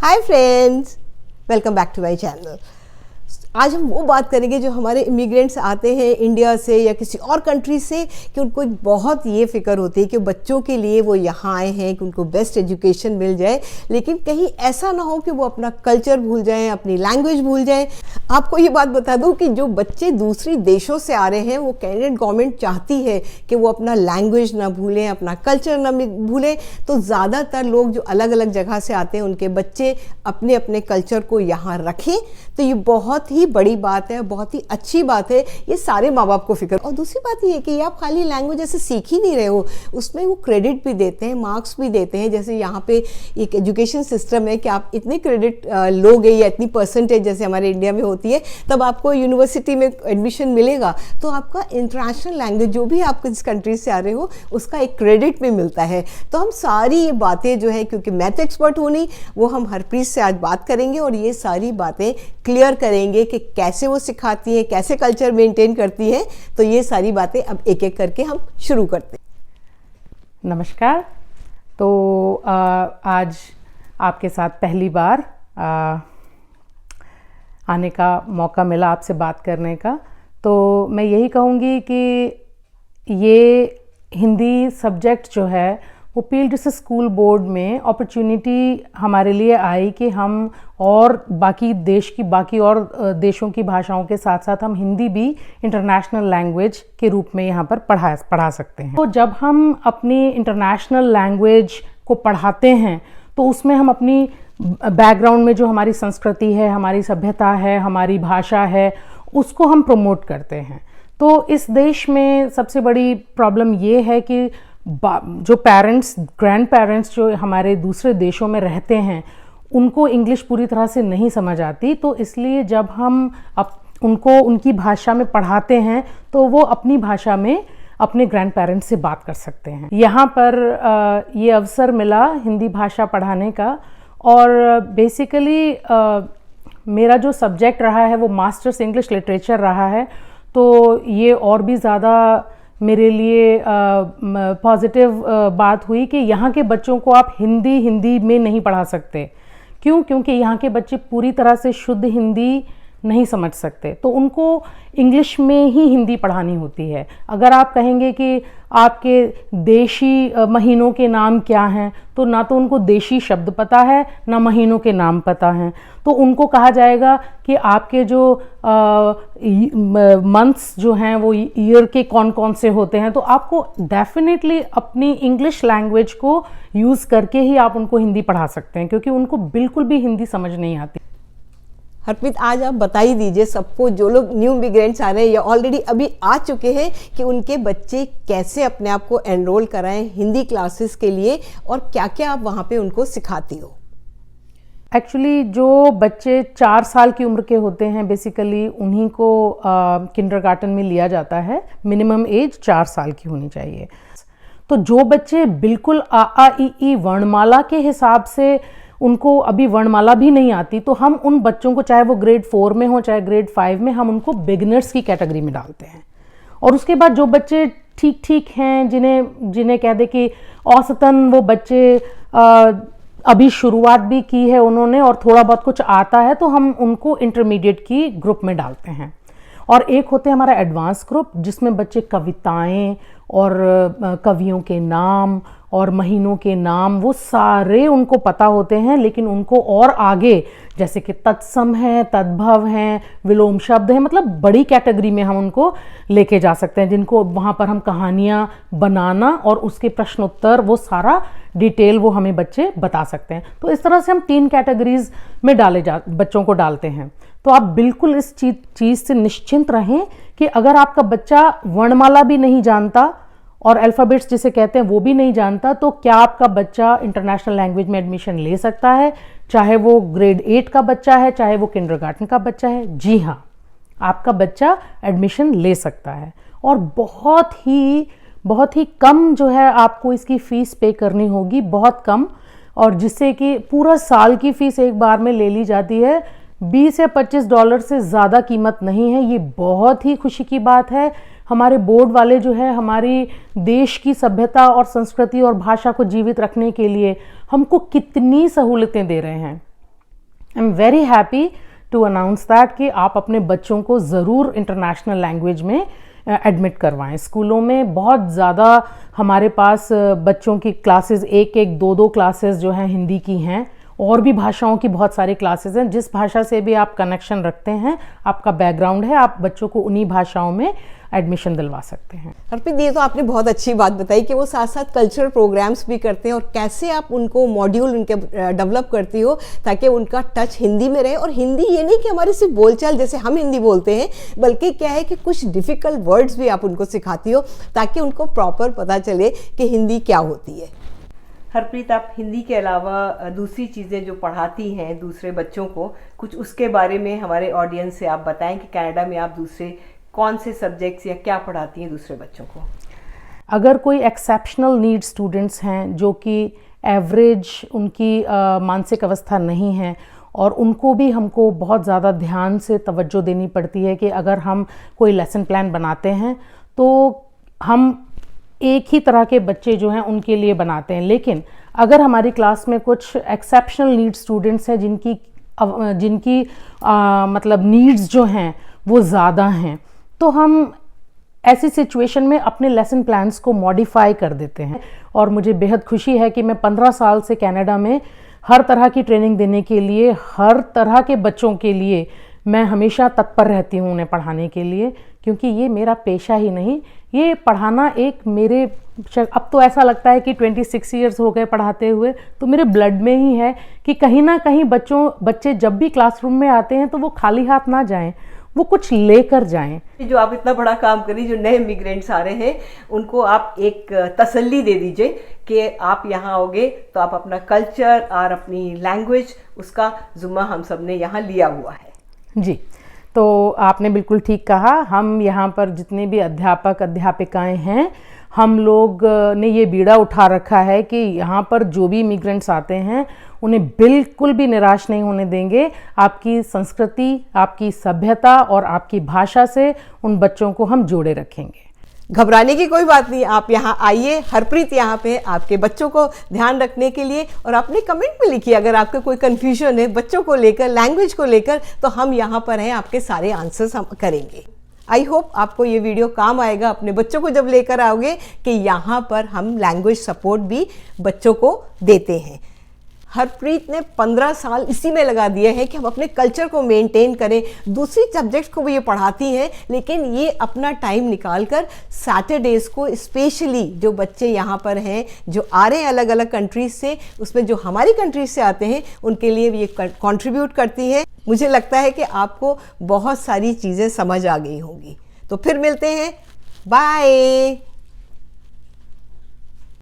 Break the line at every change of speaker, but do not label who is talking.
Hi friends, welcome back to my channel. आज हम वो बात करेंगे जो हमारे इमिग्रेंट्स आते हैं इंडिया से या किसी और कंट्री से, कि उनको एक बहुत ये फ़िक्र होती है कि बच्चों के लिए वो यहाँ आए हैं कि उनको बेस्ट एजुकेशन मिल जाए, लेकिन कहीं ऐसा ना हो कि वो अपना कल्चर भूल जाएं, अपनी लैंग्वेज भूल जाएं। आपको ये बात बता दूं कि जो बच्चे दूसरी देशों से आ रहे हैं, वो कैनेडियन गवर्नमेंट चाहती है कि वो अपना लैंग्वेज ना भूलें, अपना कल्चर ना भूलें। तो ज़्यादातर लोग जो अलग अलग जगह से आते हैं, उनके बच्चे अपने अपने कल्चर को यहाँ रखें। तो ये बहुत ही बड़ी बात है, बहुत ही अच्छी बात है, ये सारे माँ बाप को फिक्र। और दूसरी बात ये है कि आप खाली लैंग्वेज ऐसे सीख ही नहीं रहे हो, उसमें वो क्रेडिट भी देते हैं, मार्क्स भी देते हैं। जैसे यहाँ पे एक एजुकेशन सिस्टम है कि आप इतने क्रेडिट लोगे या इतनी परसेंटेज जैसे हमारे इंडिया में होती है, तब आपको यूनिवर्सिटी में एडमिशन मिलेगा। तो आपका इंटरनेशनल लैंग्वेज जो भी आप जिस कंट्री से आ रहे हो उसका एक क्रेडिट भी मिलता है। तो हम सारी ये बातें जो है, क्योंकि मैं तो एक्सपर्ट हूँ नहीं, वो हम हरप्रीत से आज बात करेंगे और ये सारी बातें क्लियर करेंगे कि कैसे वो सिखाती है, कैसे कल्चर मेंटेन करती है। तो ये सारी बातें अब एक एक करके हम शुरू करते हैं।
नमस्कार। तो आज आपके साथ पहली बार आने का मौका मिला, आपसे बात करने का। तो मैं यही कहूँगी कि ये हिंदी सब्जेक्ट जो है वो पीएलडीसी स्कूल बोर्ड में अपॉर्चुनिटी हमारे लिए आई कि हम और बाकी और देशों की भाषाओं के साथ साथ हम हिंदी भी इंटरनेशनल लैंग्वेज के रूप में यहाँ पर पढ़ा सकते हैं। तो जब हम अपनी इंटरनेशनल लैंग्वेज को पढ़ाते हैं तो उसमें हम अपनी बैकग्राउंड में जो हमारी संस्कृति है, हमारी सभ्यता है, हमारी भाषा है, उसको हम प्रमोट करते हैं। तो इस देश में सबसे बड़ी प्रॉब्लम ये है कि जो ग्रैंड पेरेंट्स जो हमारे दूसरे देशों में रहते हैं, उनको इंग्लिश पूरी तरह से नहीं समझ आती। तो इसलिए जब हम उनको उनकी भाषा में पढ़ाते हैं तो वो अपनी भाषा में अपने ग्रैंड पेरेंट्स से बात कर सकते हैं। यहाँ पर ये अवसर मिला हिंदी भाषा पढ़ाने का, और बेसिकली मेरा जो सब्जेक्ट रहा है वो मास्टर्स इंग्लिश लिटरेचर रहा है। तो ये और भी ज़्यादा मेरे लिए पॉजिटिव बात हुई कि यहाँ के बच्चों को आप हिंदी में नहीं पढ़ा सकते। क्योंकि यहाँ के बच्चे पूरी तरह से शुद्ध हिंदी नहीं समझ सकते, तो उनको इंग्लिश में ही हिंदी पढ़ानी होती है। अगर आप कहेंगे कि आपके देशी महीनों के नाम क्या हैं, तो ना तो उनको देशी शब्द पता है, ना महीनों के नाम पता हैं। तो उनको कहा जाएगा कि आपके जो मंथ्स जो हैं वो ईयर के कौन कौन से होते हैं। तो आपको डेफिनेटली अपनी इंग्लिश लैंग्वेज को यूज़ करके ही आप उनको हिंदी पढ़ा सकते हैं, क्योंकि उनको बिल्कुल भी हिंदी समझ नहीं आती।
हरप्रीत, आज आप बता ही दीजिए सबको, जो लोग न्यू इमिग्रेंट्स आ रहे हैं या ऑलरेडी अभी आ चुके हैं, कि उनके बच्चे कैसे अपने आप को एनरोल कराएं हिंदी क्लासेस के लिए, और क्या क्या आप वहाँ पे उनको सिखाती हो।
एक्चुअली जो बच्चे 4 साल की उम्र के होते हैं, बेसिकली उन्हीं को किंडरगार्टन में लिया जाता है। मिनिमम एज 4 साल की होनी चाहिए। तो जो बच्चे बिल्कुल आ आ ई ई वर्णमाला के हिसाब से उनको अभी वर्णमाला भी नहीं आती, तो हम उन बच्चों को, चाहे वो ग्रेड 4 में हो चाहे ग्रेड 5 में, हम उनको बिगिनर्स की कैटेगरी में डालते हैं। और उसके बाद जो बच्चे ठीक हैं, जिन्हें कह दे कि औसतन वो बच्चे अभी शुरुआत भी की है उन्होंने और थोड़ा बहुत कुछ आता है, तो हम उनको इंटरमीडिएट की ग्रुप में डालते हैं। और एक होते हैं हमारा एडवांस ग्रुप, जिसमें बच्चे कविताएं और कवियों के नाम और महीनों के नाम वो सारे उनको पता होते हैं, लेकिन उनको और आगे जैसे कि तत्सम है, तद्भव हैं, विलोम शब्द हैं, मतलब बड़ी कैटेगरी में हम उनको लेके जा सकते हैं, जिनको वहाँ पर हम कहानियाँ बनाना और उसके प्रश्नोत्तर वो सारा डिटेल वो हमें बच्चे बता सकते हैं। तो इस तरह से हम 3 कैटेगरीज में बच्चों को डालते हैं। तो आप बिल्कुल इस चीज़ से निश्चिंत रहें कि अगर आपका बच्चा वर्णमाला भी नहीं जानता और अल्फ़ाबेट्स जिसे कहते हैं वो भी नहीं जानता, तो क्या आपका बच्चा इंटरनेशनल लैंग्वेज में एडमिशन ले सकता है, चाहे वो ग्रेड 8 का बच्चा है, चाहे वो किंडरगार्टन का बच्चा है। जी हाँ, आपका बच्चा एडमिशन ले सकता है। और बहुत ही कम जो है आपको इसकी फ़ीस पे करनी होगी, बहुत कम, और जिससे कि पूरा साल की फ़ीस एक बार में ले ली जाती है। $20 या $25 से ज़्यादा कीमत नहीं है। ये बहुत ही खुशी की बात है। हमारे बोर्ड वाले जो है हमारी देश की सभ्यता और संस्कृति और भाषा को जीवित रखने के लिए हमको कितनी सहूलतें दे रहे हैं। I am very happy to announce that कि आप अपने बच्चों को ज़रूर इंटरनेशनल लैंग्वेज में एडमिट करवाएं। स्कूलों में बहुत ज़्यादा हमारे पास बच्चों की क्लासेस, एक एक दो दो क्लासेस जो हैं हिंदी की हैं, और भी भाषाओं की बहुत सारी क्लासेस हैं। जिस भाषा से भी आप कनेक्शन रखते हैं, आपका बैकग्राउंड है, आप बच्चों को उन्हीं भाषाओं में एडमिशन दिलवा सकते हैं।
हरप्रीत, ये तो आपने बहुत अच्छी बात बताई कि वो साथ साथ कल्चरल प्रोग्राम्स भी करते हैं, और कैसे आप उनको मॉड्यूल उनके डेवलप करती हो ताकि उनका टच हिंदी में रहे। और हिंदी ये नहीं कि हमारे सिर्फ बोलचाल जैसे हम हिंदी बोलते हैं, बल्कि क्या है कि कुछ डिफ़िकल्ट वर्ड्स भी आप उनको सिखाती हो ताकि उनको प्रॉपर पता चले कि हिंदी क्या होती है। हरप्रीत, आप हिंदी के अलावा दूसरी चीज़ें जो पढ़ाती हैं दूसरे बच्चों को, कुछ उसके बारे में हमारे ऑडियंस से आप बताएं कि कनाडा में आप दूसरे कौन से सब्जेक्ट्स या क्या पढ़ाती हैं दूसरे बच्चों को।
अगर कोई एक्सेप्शनल नीड स्टूडेंट्स हैं जो कि एवरेज उनकी मानसिक अवस्था नहीं है, और उनको भी हमको बहुत ज़्यादा ध्यान से तवज्जो देनी पड़ती है कि अगर हम कोई लेसन प्लान बनाते हैं तो हम एक ही तरह के बच्चे जो हैं उनके लिए बनाते हैं। लेकिन अगर हमारी क्लास में कुछ एक्सेप्शनल नीड स्टूडेंट्स हैं जिनकी मतलब नीड्स जो हैं वो ज़्यादा हैं, तो हम ऐसी सिचुएशन में अपने लेसन प्लान्स को मॉडिफाई कर देते हैं। और मुझे बेहद खुशी है कि मैं 15 साल से कनाडा में हर तरह की ट्रेनिंग देने के लिए, हर तरह के बच्चों के लिए मैं हमेशा तत्पर रहती हूँ उन्हें पढ़ाने के लिए, क्योंकि ये मेरा पेशा ही नहीं, ये पढ़ाना एक मेरे, अब तो ऐसा लगता है कि 26 ईयर्स हो गए पढ़ाते हुए, तो मेरे ब्लड में ही है कि कहीं ना कहीं बच्चे जब भी क्लासरूम में आते हैं तो वो खाली हाथ ना जाएं, वो कुछ लेकर जाएं।
जो आप इतना बड़ा काम करी, जो नए इमिग्रेंट्स आ रहे हैं उनको आप एक तसल्ली दे दीजिए कि आप यहाँ आओगे तो आप अपना कल्चर और अपनी लैंग्वेज, उसका जुम्मा हम सब ने यहाँ लिया हुआ है।
जी, तो आपने बिल्कुल ठीक कहा। हम यहाँ पर जितने भी अध्यापक अध्यापिकाएं हैं, हम लोग ने ये बीड़ा उठा रखा है कि यहाँ पर जो भी इमिग्रेंट्स आते हैं उन्हें बिल्कुल भी निराश नहीं होने देंगे। आपकी संस्कृति, आपकी सभ्यता और आपकी भाषा से उन बच्चों को हम जोड़े रखेंगे।
घबराने की कोई बात नहीं, आप यहाँ आइए। हरप्रीत यहाँ पे आपके बच्चों को ध्यान रखने के लिए, और अपने कमेंट में लिखिए अगर आपको कोई कन्फ्यूजन है बच्चों को लेकर, लैंग्वेज को लेकर, तो हम यहाँ पर हैं, आपके सारे आंसर्स हम करेंगे। आई होप आपको ये वीडियो काम आएगा अपने बच्चों को जब लेकर आओगे कि यहाँ पर हम लैंग्वेज सपोर्ट भी बच्चों को देते हैं। हरप्रीत ने 15 साल इसी में लगा दिए हैं कि हम अपने कल्चर को मेंटेन करें। दूसरी सब्जेक्ट्स को भी ये पढ़ाती हैं, लेकिन ये अपना टाइम निकाल कर सैटरडेज़ को स्पेशली जो बच्चे यहाँ पर हैं, जो आ रहे हैं अलग अलग कंट्रीज से, उसमें जो हमारी कंट्रीज से आते हैं, उनके लिए भी ये कंट्रीब्यूट करती है। मुझे लगता है कि आपको बहुत सारी चीज़ें समझ आ गई होंगी। तो फिर मिलते हैं, बाय।